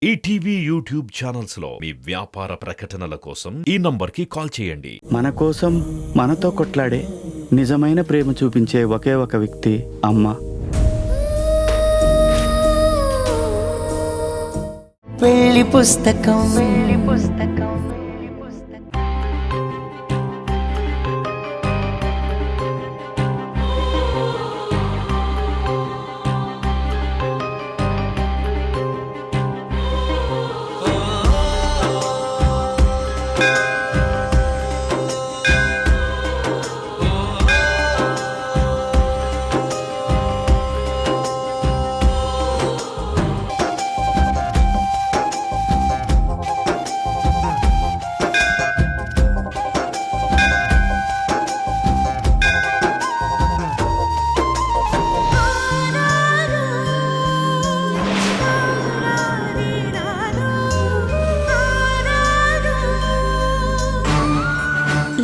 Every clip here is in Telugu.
ఈటీవీ యూట్యూబ్ ఛానల్స్ లో మీ వ్యాపార ప్రకటనల కోసం ఈ నంబర్కి కాల్ చేయండి. మన కోసం మనతో కొట్లాడే నిజమైన ప్రేమ చూపించే ఒకే ఒక వ్యక్తి అమ్మ. పెళ్లి పుస్తకం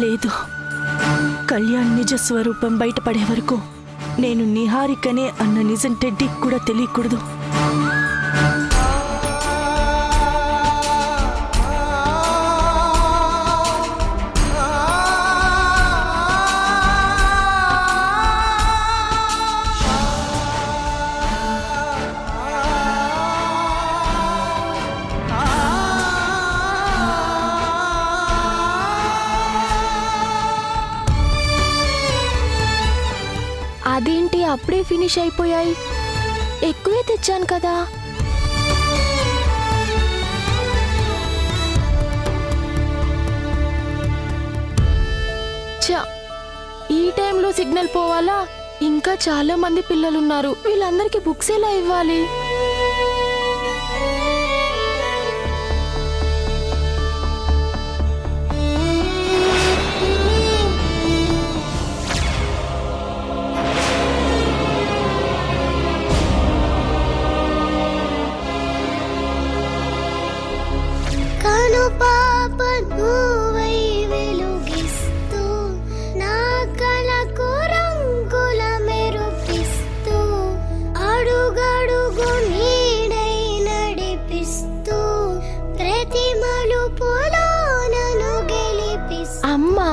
లేదు. కళ్యాణ్ నిజ స్వరూపం బయటపడే వరకు నేను నిహారికనే అన్న నిజం టెడ్డీకి కూడా తెలియకూడదు. అదేంటి అప్పుడే ఫినిష్ అయిపోయాయి? ఎక్కువే తెచ్చాను కదా. ఛ, ఈ టైంలో సిగ్నల్ పోవాలా? ఇంకా చాలా మంది పిల్లలున్నారు. వీళ్ళందరికీ బుక్స్ ఎలా ఇవ్వాలి? అమ్మా,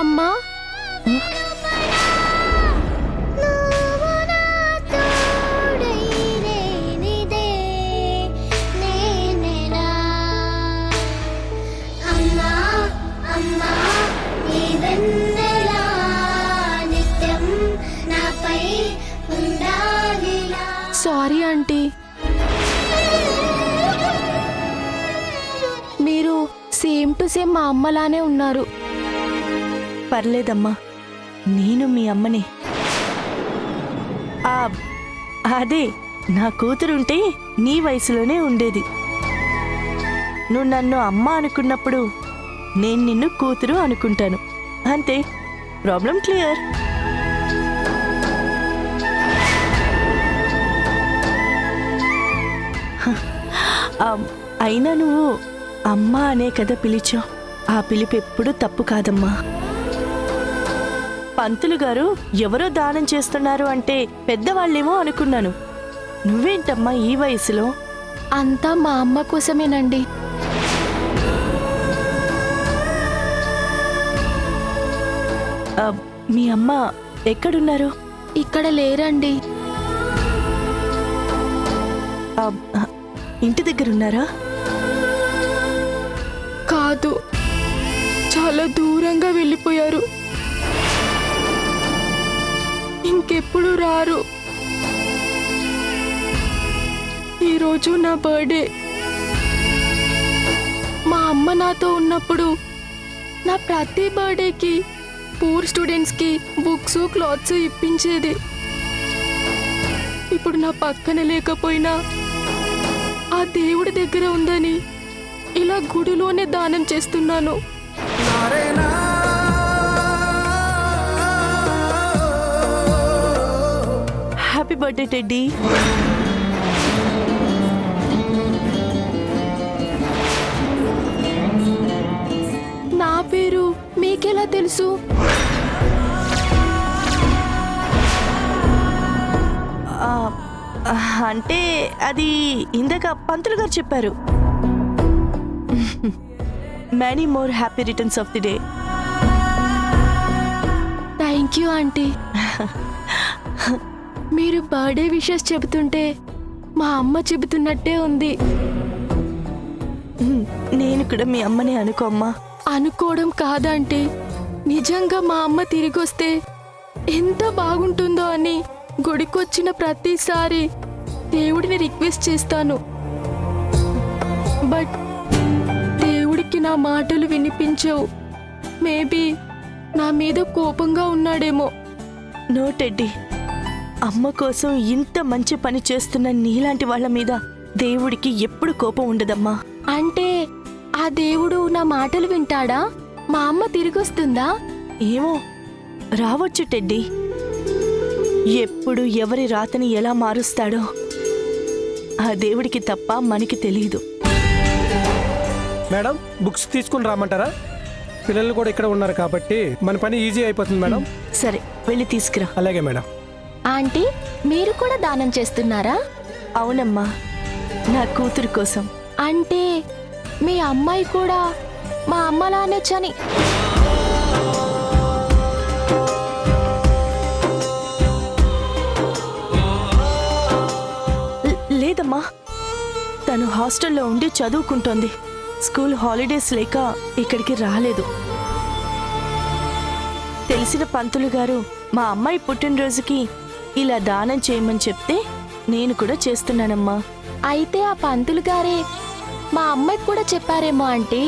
అమ్మా, సారీ ఆంటీ. మీరు సేమ్ టు సేమ్ మా అమ్మలానే ఉన్నారు. పర్లేదమ్మా, నేను మీ అమ్మనే. అదే నా కూతురుంటే నీ వయసులోనే ఉండేది. నువ్వు నన్ను అమ్మ అనుకున్నప్పుడు నేను నిన్ను కూతురు అనుకుంటాను. అంతే, ప్రాబ్లం క్లియర్. అయినా నువ్వు అమ్మ అనే కదా పిలిచావు. ఆ పిలుపు ఎప్పుడు తప్పు కాదమ్మా. పంతులు గారు ఎవరో దానం చేస్తున్నారు అంటే పెద్దవాళ్ళేమో అనుకున్నాను. నువ్వేంటమ్మా ఈ వయసులో? అంతా మా అమ్మ కోసమేనండి. మీ అమ్మ ఎక్కడున్నారు? ఇక్కడ లేరండి. ఇంటి దగ్గరున్నారా? కాదు, చాలా దూరంగా వెళ్ళిపోయారు. ఇంకెప్పుడు రారు. ఈరోజు నా బర్త్డే. మా అమ్మ నాతో ఉన్నప్పుడు నా ప్రతి బర్త్డేకి పూర్ స్టూడెంట్స్కి బుక్స్, క్లాత్స్ ఇప్పించేది. ఇప్పుడు నా పక్కన లేకపోయినా ఆ దేవుడి దగ్గర ఉందని ఇలా గుడిలోనే దానం చేస్తున్నాను. Happy birthday teddy. తెలుసు? ఆ, అంటే అది ఇందాక పంతులు గారు చెప్పారు. Many more happy returns of the day. Thank you aunty. మీరు బర్త్డే విషెస్ చెబుతుంటే మా అమ్మ చెబుతున్నట్టే ఉంది. నేను కూడా మీ అమ్మని అనుకోమ్మా. అనుకోవడం కాదంటే నిజంగా మా అమ్మ తిరిగి వస్తే ఎంత బాగుంటుందో అని గుడికొచ్చిన ప్రతిసారి దేవుడిని రిక్వెస్ట్ చేస్తాను. బట్ దేవుడికి నా మాటలు వినిపించవు. మేబీ నా మీద కోపంగా ఉన్నాడేమో. నో టెడ్డీ, అమ్మ కోసం ఇంత మంచి పని చేస్తున్న నీలాంటి వాళ్ళ మీద దేవుడికి ఎప్పుడు కోపం ఉండదమ్మా. అంటే ఆ దేవుడు నా మాటలు వింటాడా? మా అమ్మ తిరిగి వస్తుందా? ఏమో, రావచ్చు టెడ్డీ. ఎప్పుడు ఎవరి రాతని ఎలా మారుస్తాడో ఆ దేవుడికి తప్ప మనకి తెలియదు. మేడం, బుక్స్ తీసుకుని రామంటారా? పిల్లలు కూడా ఇక్కడ ఉన్నారు కాబట్టి మన పని ఈజీ అయిపోతుంది మేడం. సరే, వెళ్ళి తీసుకురా. అలాగే మేడం. ఆంటీ, మీరు కూడా దానం చేస్తున్నారా? అవునమ్మా, నా కూతురు కోసం. అంటే మీ అమ్మాయి కూడా మా అమ్మలానే చని. లేదమ్మా, తను హాస్టల్లో ఉండి చదువుకుంటోంది. స్కూల్ హాలిడేస్ లేక ఇక్కడికి రాలేదు. తెలిసిన పంతులు గారు మా అమ్మాయి పుట్టినరోజుకి ఇలా దానం చేయమని చెప్తే నేను కూడా చేస్తున్నానమ్మా. అయితే ఆ పంతులు గారే మా అమ్మాయికి కూడా చెప్పారేమో ఆంటీ.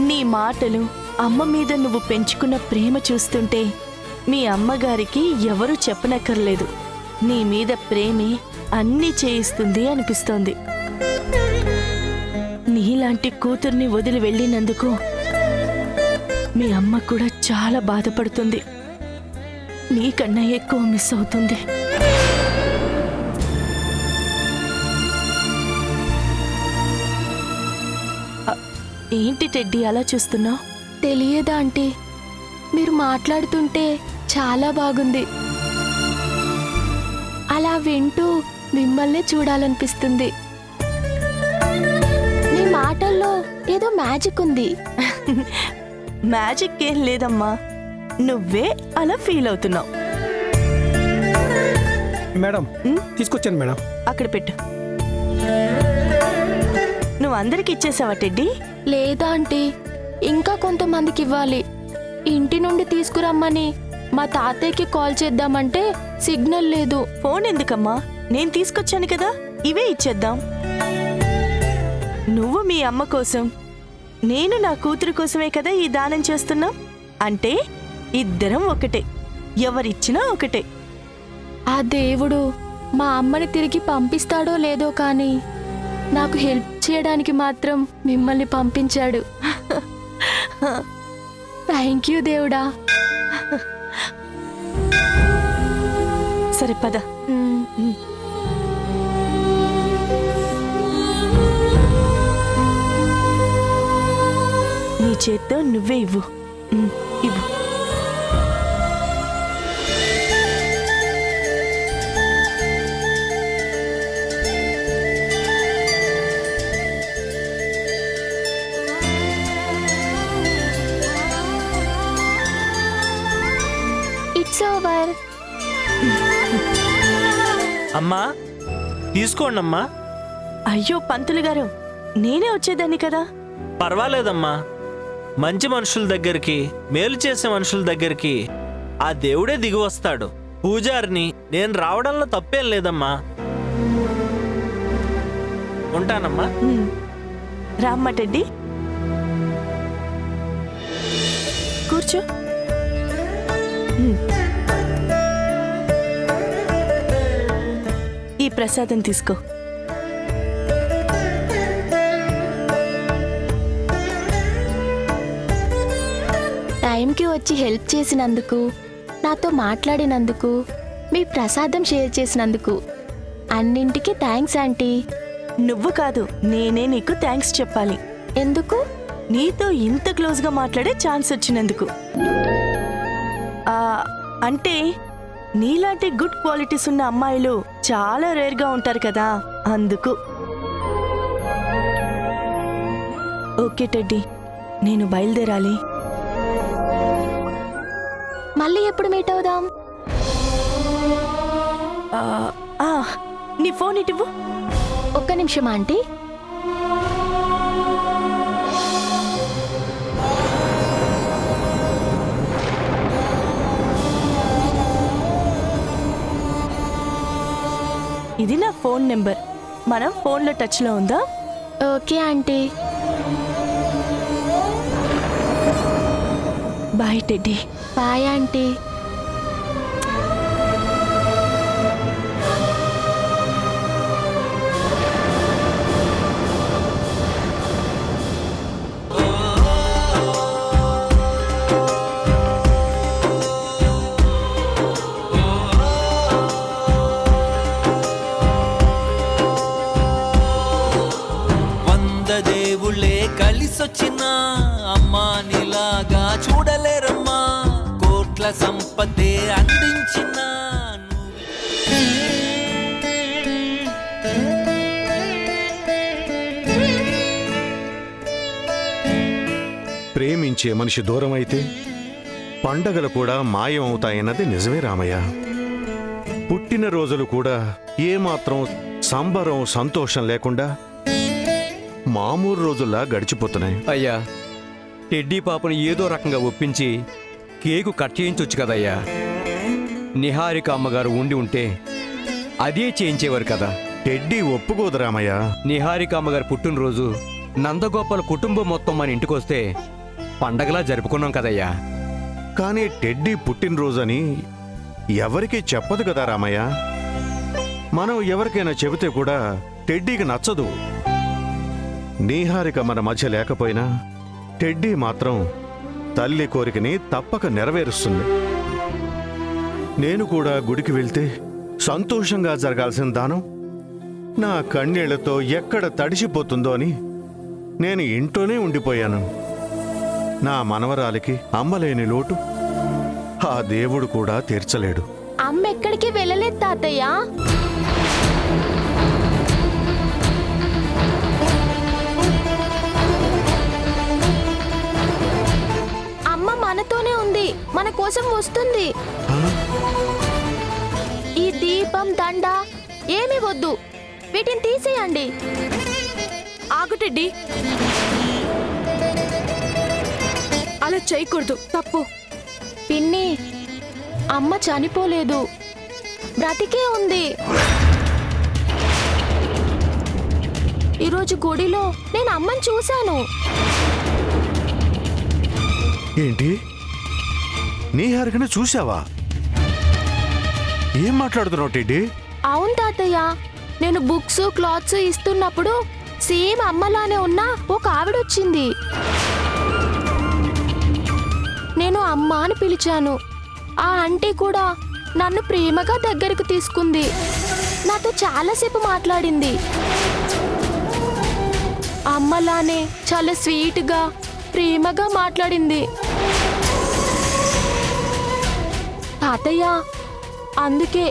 నీ మాటలు, అమ్మ మీద నువ్వు పెంచుకున్న ప్రేమ చూస్తుంటే మీ అమ్మగారికి ఎవరూ చెప్పనక్కర్లేదు. నీ మీద ప్రేమే అన్నీ చేయిస్తుంది అనిపిస్తోంది. నీలాంటి కూతుర్ని వదిలి వెళ్ళినందుకు మీ అమ్మ కూడా చాలా బాధపడుతుంది. నీకన్నా ఎక్కువ మిస్ అవుతుంది. ఏంటి టెడ్డీ అలా చూస్తున్నావు? తెలియదా ఆంటీ, మీరు మాట్లాడుతుంటే చాలా బాగుంది. అలా వింటూ మిమ్మల్ని చూడాలనిపిస్తుంది. మీ మాటల్లో ఏదో మ్యాజిక్ ఉంది. మ్యాజిక్ ఏం లేదమ్మా, నువ్వే అలా ఫీల్ అవుతున్నావు. మేడం, తీసుకొచ్చాను మేడం. అక్కడ పెట్టు. నువ్వు అందరికి ఇచ్చేసావా టెడ్డీ? లేదా ఆంటీ, ఇంకా కొంతమందికి ఇవ్వాలి. ఇంటి నుండి తీసుకురమ్మని మా తాతయ్యకి కాల్ చేద్దామంటే సిగ్నల్ లేదు. ఫోన్ ఎందుకమ్మా, నేను తీసుకొచ్చాను కదా, ఇవే ఇచ్చేద్దాం. నువ్వు మీ అమ్మ కోసం, నేను నా కూతురు కోసమే కదా ఈ దానం చేస్తున్నాం. అంటే ఇద్దరం ఒకటే, ఎవరిచ్చినా ఒకటే. ఆ దేవుడు మా అమ్మని తిరిగి పంపిస్తాడో లేదో కానీ నాకు హెల్ప్ చేయడానికి మాత్రం మిమ్మల్ని పంపించాడు. థ్యాంక్ యూ దేవుడా. సరే పద. నీ చేత్తో నువ్వే ఇవ్వు. ఇవ్వు. It's over. అమ్మా, తీసుకోండి అమ్మా. అయ్యో పంతులు గారు, నేనే వచ్చేదాన్ని కదా. పర్వాలేదమ్మా. మంచి మనుషుల దగ్గరికి, మేలు చేసే మనుషుల దగ్గరికి ఆ దేవుడే దిగి వస్తాడు. పూజారిని నేను రావడంలో తప్పేం లేదమ్మా. ఉంటానమ్మా. రామ్మ టెడ్డీ, కూర్చో. ఈ ప్రసాదం తీసుకో. టైంకి వచ్చి హెల్ప్ చేసినందుకు, నాతో మాట్లాడినందుకు, మీ ప్రసాదం షేర్ చేసినందుకు అన్నింటికీ థ్యాంక్స్ ఆంటీ. నువ్వు కాదు, నేనే నీకు థ్యాంక్స్ చెప్పాలి. ఎందుకు? నీతో ఇంత క్లోజ్గా మాట్లాడే ఛాన్స్ వచ్చినందుకు. ఆ, అంటే నీలాంటి గుడ్ క్వాలిటీస్ ఉన్న అమ్మాయిలు చాలా రేర్గా ఉంటారు కదా, అందుకు. ఓకే టెడ్డీ, నేను బయలుదేరాలి. మళ్ళీ ఎప్పుడు మీట్ అవుదాం? ఆ, ఆ, నీ ఫోన్ ఇటువు. ఒక్క నిమిషం ఆంటీ. ఇది నా ఫోన్ నెంబర్. మనం ఫోన్లో టచ్లో ఉందా? Okay aunty. Bye Teddy. Bye aunty. దేవుళ్ళే కలిసొచ్చిన అమ్మా నీలాగా చూడలేరమ్మా, కోట్ల సంపదే అందించిన ప్రేమించే మనిషి దూరం అయితే పండగలు కూడా మాయం అవుతాయన్నది నిజమే రామయ్య. పుట్టినరోజులు కూడా ఏమాత్రం సంబరం సంతోషం లేకుండా మామూలు రోజుల్లా గడిచిపోతున్నాయి. అయ్యా, టెడ్డీ పాపను ఏదో రకంగా ఒప్పించి కేకు కట్ చేయించొచ్చు కదయ్యా. నిహారిక అమ్మగారు ఉండి ఉంటే అదే చేయించేవారు కదా. టెడ్డీ ఒప్పుకోదు రామయ్య. నిహారిక అమ్మగారు పుట్టినరోజు నందగోపాల కుటుంబం మొత్తం మన ఇంటికొస్తే పండగలా జరుపుకున్నాం కదయ్యా. కానీ టెడ్డీ పుట్టినరోజని ఎవరికీ చెప్పదు కదా రామయ్య. మనం ఎవరికైనా చెబితే కూడా టెడ్డీకి నచ్చదు. నీహారిక మన మధ్య లేకపోయినా టెడ్డీ మాత్రం తల్లి కోరికని తప్పక నెరవేరుస్తుంది. నేను కూడా గుడికి వెళ్తే సంతోషంగా జరగాల్సిన దానం నా కన్నీళ్లతో ఎక్కడ తడిసిపోతుందో అని నేను ఇంట్లోనే ఉండిపోయాను. నా మనవరాలికి అమ్మలేని లోటు ఆ దేవుడు కూడా తీర్చలేడు. అమ్మ ఎక్కడికి వెళ్ళలేదు తాతయ్య. అమ్మ మనతోనే ఉంది, మన కోసం వస్తుంది. ఈ దీపం దండ ఏమీ వద్దు, వీటిని తీసేయండి. ఆగు టెడ్డీ, అలా చేయకూడదు, తప్పు. పిన్ని, అమ్మ చనిపోలేదు, బ్రతికే ఉంది. ఈరోజు గుడిలో నేను అమ్మని చూశాను. ఏంటి, నీహారికను చూసావా? ఏం మాట్లాడుతున్నావు టెడ్డీ? అవును తాతయ్య, నేను బుక్స్ క్లాత్స్ ఇస్తున్నప్పుడు సేమ్ అమ్మలానే ఉన్న ఒక ఆవిడొచ్చింది. నేను అమ్మ అని పిలిచాను. ఆ ఆంటీ కూడా నన్ను ప్రేమగా దగ్గరకు తీసుకుంది. నాతో చాలాసేపు మాట్లాడింది. అమ్మలానే చాలా స్వీట్గా ప్రేమగా మాట్లాడింది. తాతయ్య, అందుకే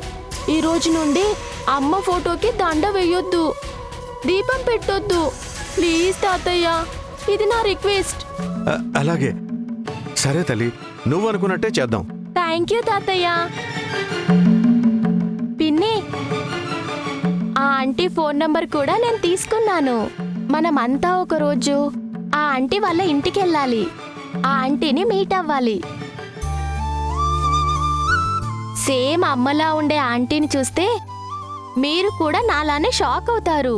ఈ రోజు నుండి అమ్మ ఫోటోకి దండ వేయొద్దు, దీపం పెట్టొద్దు. ప్లీజ్ తాతయ్య, ఇది నా రిక్వెస్ట్. అలాగే, సరే తల్లి, నువ్వు అనుకున్నట్టే చేద్దాం. థ్యాంక్ యూ తాతయ్య. పిన్ని, ఆ ఆంటీ ఫోన్ నంబర్ కూడా నేను తీసుకున్నాను. మనమంతా ఒకరోజు ఆ ఆంటీ వాళ్ళ ఇంటికి వెళ్ళాలి, ఆ ఆంటీని మీట్ అవ్వాలి. సేమ్ అమ్మలా ఉండే ఆంటీని చూస్తే మీరు కూడా నాలానే షాక్ అవుతారు.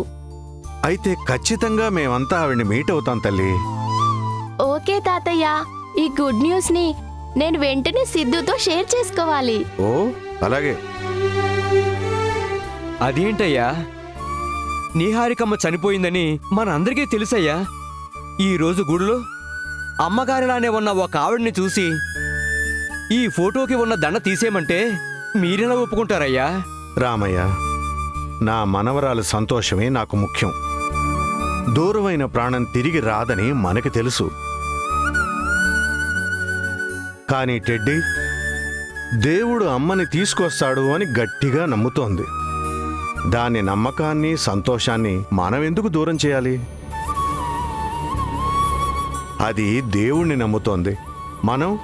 అయితే ఖచ్చితంగా మేమంతా ఆవిడ్ని మీట్ అవుతాం తల్లి. ఓకే తాతయ్య, ఈ గుడ్ న్యూస్ ని నేను వెంటనే సిద్ధుతో షేర్ చేసుకోవాలి. ఓ అలాగే. అదేంటయ్యా, నీహారికమ్మ చనిపోయిందని మనందరికీ తెలుసయ్యా. ఈరోజు గుడిలో అమ్మగారిలానే ఉన్న ఒక ఆవిడ్ని చూసి ఈ ఫోటోకి ఉన్న దండ తీసేయమంటే మీరెలా ఒప్పుకుంటారయ్యా? రామయ్య, నా మనవరాలు సంతోషమే నాకు ముఖ్యం. దూరమైన ప్రాణం తిరిగి రాదని మనకి తెలుసు. కానీ టెడ్డీ, దేవుడు అమ్మని తీసుకొస్తాడు అని గట్టిగా నమ్ముతోంది. దాని నమ్మకాన్ని సంతోషాన్ని మనం ఎందుకు దూరం చేయాలి? అది దేవుణ్ణి నమ్ముతోంది, మనం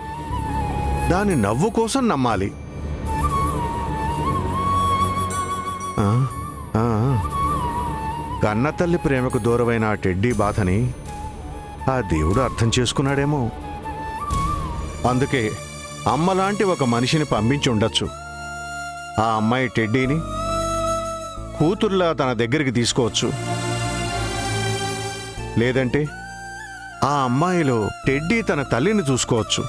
దాని నవ్వు కోసం నమ్మాలి. ఆ, ఆ, కన్నతల్లి ప్రేమకు దూరమైన ఆ టెడ్డీ బాధని ఆ దేవుడు అర్థం చేసుకున్నాడేమో. అందుకే అమ్మలాంటి ఒక మనిషిని పంపించి ఉండొచ్చు. ఆ అమ్మాయి టెడ్డీని కూతుర్లా తన దగ్గరికి తీసుకోవచ్చు. లేదంటే ఆ అమ్మాయిలో టెడ్డీ తన తల్లిని చూసుకోవచ్చు.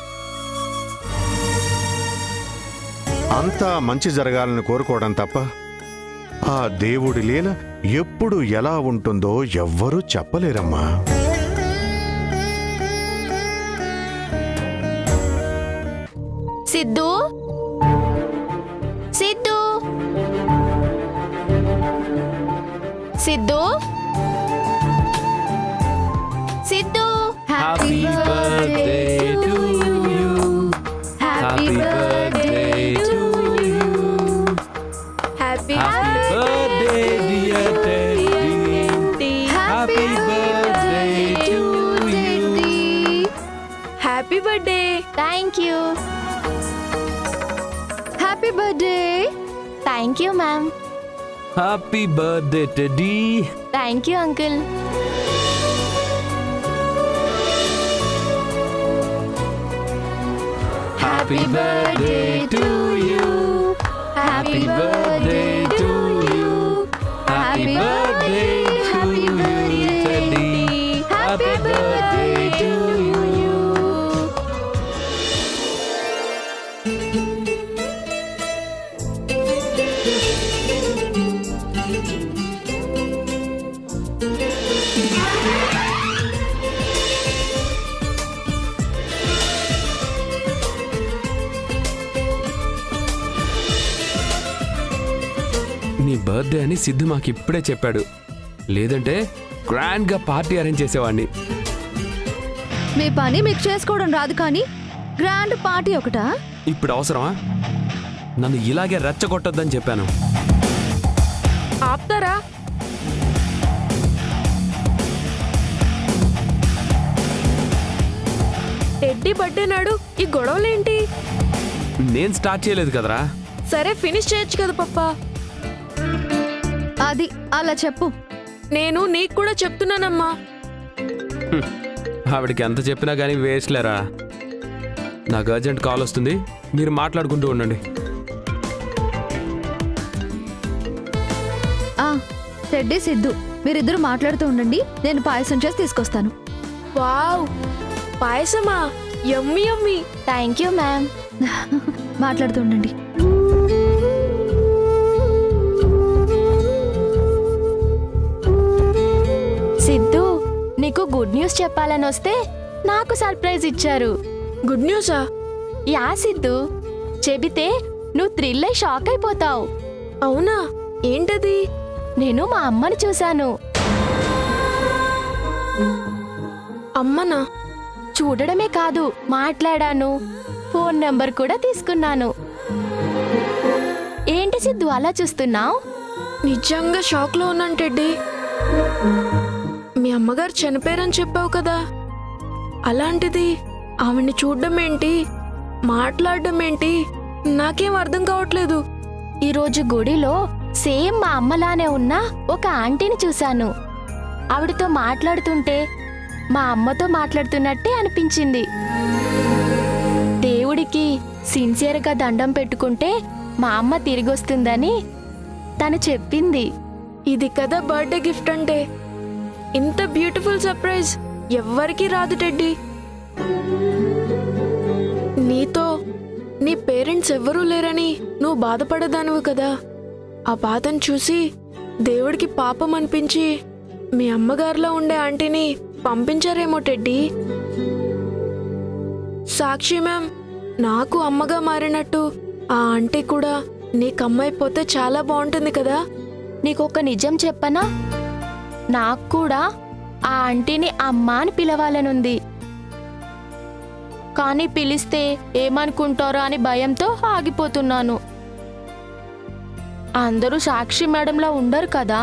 అంతా మంచి జరగాలని కోరుకోవడం తప్ప ఆ దేవుడి లీల ఎప్పుడు ఎలా ఉంటుందో ఎవ్వరూ చెప్పలేరమ్మా. Siddhu Siddhu Siddhu Siddhu happy birthday to you happy birthday to you happy birthday dear Teddy happy birthday to you happy birthday thank you happy birthday thank you ma'am happy birthday Teddy. Thank you uncle happy birthday to you happy birthday to you happy birthday happy birthday Teddy happy birthday to you నీ బర్త్డే అని సిద్ధు మాకు ఇప్పుడే చెప్పాడు. లేదంటే గ్రాండ్గా పార్టీ అరేంజ్ చేసేవాడిని. మీ పని మీకు చేసుకోవడం రాదు కానీ గ్రాండ్ పార్టీ ఒకటా? ఇప్పుడు అవసరమా? నన్ను ఇలాగే రెచ్చగొట్టొద్దని చెప్పాను. ఆప్తారా? టెడ్డీ బర్త్డే నాడు ఈ గొడవలేంటి? నేను స్టార్ట్ చేయలేదు కదరా. సరే ఫినిష్ చేయొచ్చు కదా పప్పా. అది అలా చెప్పు. నేను నీకు కూడా చెప్తున్నానమ్మా. ఆవిడకి ఎంత చెప్పినా కానీ వేస్ట్లేరా. నాకు అర్జెంట్ కాల్ వస్తుంది, మీరు మాట్లాడుకుంటూ ఉండండి. టెడ్డీ సిద్ధు మీరిద్దరు మాట్లాడుతూ ఉండండి, నేను పాయసం చేసి తీసుకొస్తాను. వావ్, పాయసమా? Yummy yummy. Thank you ma'am. మాట్లాడుతూ ఉండండి. సిద్ధు, నీకు గుడ్ న్యూస్ చెప్పాలని వస్తే నాకు సర్ప్రైజ్ ఇచ్చారు. గుడ్ న్యూసా? యా సిద్ధు, చెబితే నువ్వు థ్రిల్ అయి షాక్ అయిపోతావు. అవునా? ఏంటది? నేను మా అమ్మని చూశాను. అమ్మనా? చూడడమే కాదు, మాట్లాడాను, ఫోన్ నెంబర్ కూడా తీసుకున్నాను. ఏంటి సిద్ధు అలా చూస్తున్నావు? నిజంగా షాక్ లో ఉన్నాను టెడ్డీ. మీ అమ్మగారు చనిపోయారని చెప్పావు కదా, అలాంటిది ఆవిడ్ని చూడడం ఏంటి, మాట్లాడడం ఏంటి, నాకేం అర్థం కావట్లేదు. ఈరోజు గుడిలో సేమ్ మా అమ్మలానే ఉన్న ఒక ఆంటీని చూశాను. ఆవిడతో మాట్లాడుతుంటే మా అమ్మతో మాట్లాడుతున్నట్టే అనిపించింది. దేవుడికి సిన్సియర్గా దండం పెట్టుకుంటే మా అమ్మ తిరిగొస్తుందని తను చెప్పింది. ఇది కదా బర్త్డే గిఫ్ట్ అంటే. ఇంత బ్యూటిఫుల్ సర్ప్రైజ్ ఎవ్వరికీ రాదు టెడ్డీ. నీతో నీ పేరెంట్స్ ఎవ్వరూ లేరని నువ్వు బాధపడేదానివి కదా. ఆ బాధను చూసి దేవుడికి పాపం అనిపించి మీ అమ్మగారిలో ఉండే ఆంటీని పంపించారేమో టెడ్డీ. సాక్షి మ్యామ్, నాకు అమ్మగా మారినట్టు ఆ ఆంటీ కూడా నీకు అమ్మైపోతే చాలా బాగుంటుంది కదా. నీకొక నిజం చెప్పనా? నాకు కూడా ఆ ఆంటీని అమ్మ అని పిలవాలనుంది. కానీ పిలిస్తే ఏమనుకుంటారో అని భయంతో ఆగిపోతున్నాను. అందరూ సాక్షి మేడంలా ఉండరు కదా.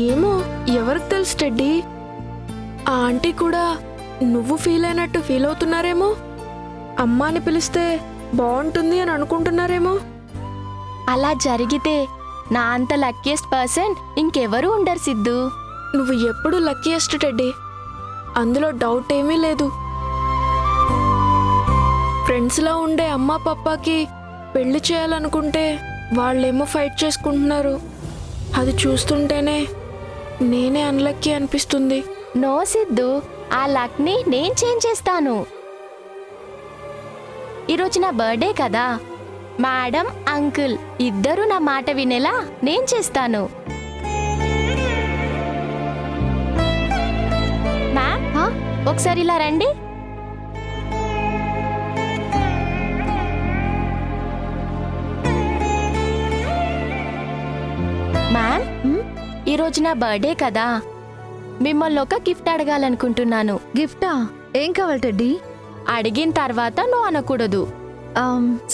ఏమో, ఎవరికి తెలుసు టెడ్డీ? ఆ ఆంటీ కూడా నువ్వు ఫీల్ అయినట్టు ఫీల్ అవుతున్నారేమో. అమ్మాని పిలిస్తే బాగుంటుంది అని అనుకుంటున్నారేమో. అలా జరిగితే నా అంత లక్కీయెస్ట్ పర్సన్ ఇంకెవరూ ఉండరు సిద్ధు. నువ్వు ఎప్పుడు లక్కీయెస్ట్ టెడ్డీ, అందులో డౌట్ ఏమీ లేదు. ఫ్రెండ్స్లా ఉండే అమ్మా పప్పాకి పెళ్లి చేయాలనుకుంటే వాళ్ళేమో ఫైట్ చేసుకుంటున్నారు. అది చూస్తుంటేనే నేనే అన్లక్కీ అనిపిస్తుంది. నో సిద్ధు, ఆ లక్ని నేను చేంజ్ చేస్తాను. ఈరోజు నా బర్త్డే కదా, మేడం అంకుల్ ఇద్దరూ నా మాట వినేలా నేను చేస్తాను. మ్యామ్, ఒకసారి ఇలా రండి. మ్యామ్, ఈరోజు నా బర్త్డే కదా, మిమ్మల్ని ఒక గిఫ్ట్ అడగాలనుకుంటున్నాను. గిఫ్టా? ఏం కావాలి టెడ్డీ? అడిగిన తర్వాత నువ్వు అనకూడదు.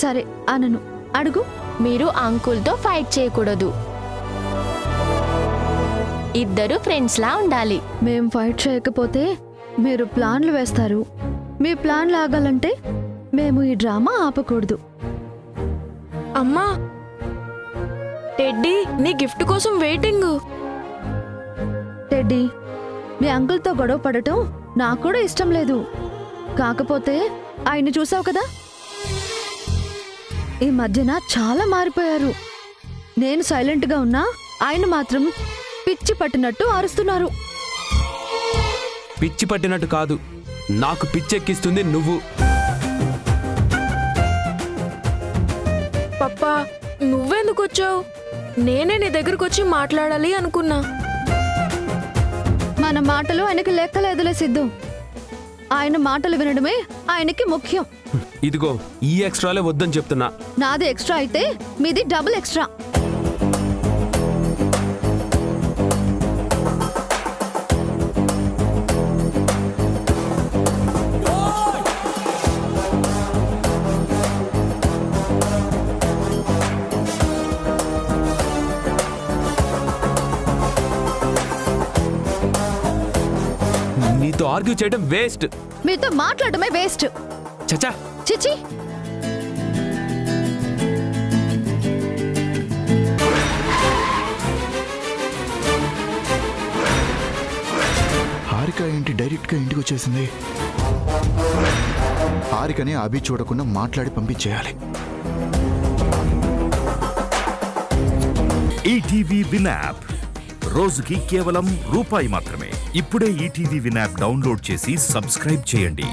సరే, అనను. అడుగు. మీరు అంకుల్తో ఫైట్ చేయకూడదు. ఇద్దరు ఫ్రెండ్స్లా ఉండాలి. మేం ఫైట్ చేయకపోతే మీరు ప్లాన్లు వేస్తారు. మీ ప్లాన్లు ఆగాలంటే మేము ఈ డ్రామా ఆపకూడదు. అమ్మా, టెడ్డీ నీ గిఫ్ట్ కోసం వెయిటింగ్. టెడ్డీ, మీ అంకుల్తో గొడవ పడటం నాకు కూడా ఇష్టం లేదు. కాకపోతే ఆయన్ని చూసావు కదా, ఈ మధ్యన చాలా మారిపోయారు. నేను సైలెంట్గా ఉన్నా ఆయన మాత్రం పిచ్చి పట్టినట్టు అరుస్తున్నారు. పిచ్చి పట్టినట్టు కాదు, నాకు పిచ్చెక్కిస్తుంది నువ్వు. పప్పా, నువ్వెందుకు వచ్చావు? నేనే నీ దగ్గరకు వచ్చి మాట్లాడాలి అనుకున్నా. మన మాటలు ఆయనకి లెక్కలేదులే సిద్ధు. ఆయన మాటలు వినడమే ఆయనకి ముఖ్యం. ఇదిగో ఈ ఎక్స్ట్రాలే వద్దని చెప్తున్నా. నాది ఎక్స్ట్రా అయితే మీది డబుల్ ఎక్స్ట్రా. నీతో ఆర్గ్యూ చేయడం వేస్ట్. మీతో మాట్లాడమే వేస్ట్. చచా, చిచి. హారిక ఏంటి డైరెక్ట్గా ఇంటికి వచ్చేసింది? హారికని అభి చూడకుండా మాట్లాడి పంపించేయాలి. ఈటీవీ విన్ యాప్ రోజుకి కేవలం రూపాయి మాత్రమే. ఇప్పుడే ఈటీవీ విన్ యాప్ డౌన్లోడ్ చేసి సబ్స్క్రైబ్ చేయండి.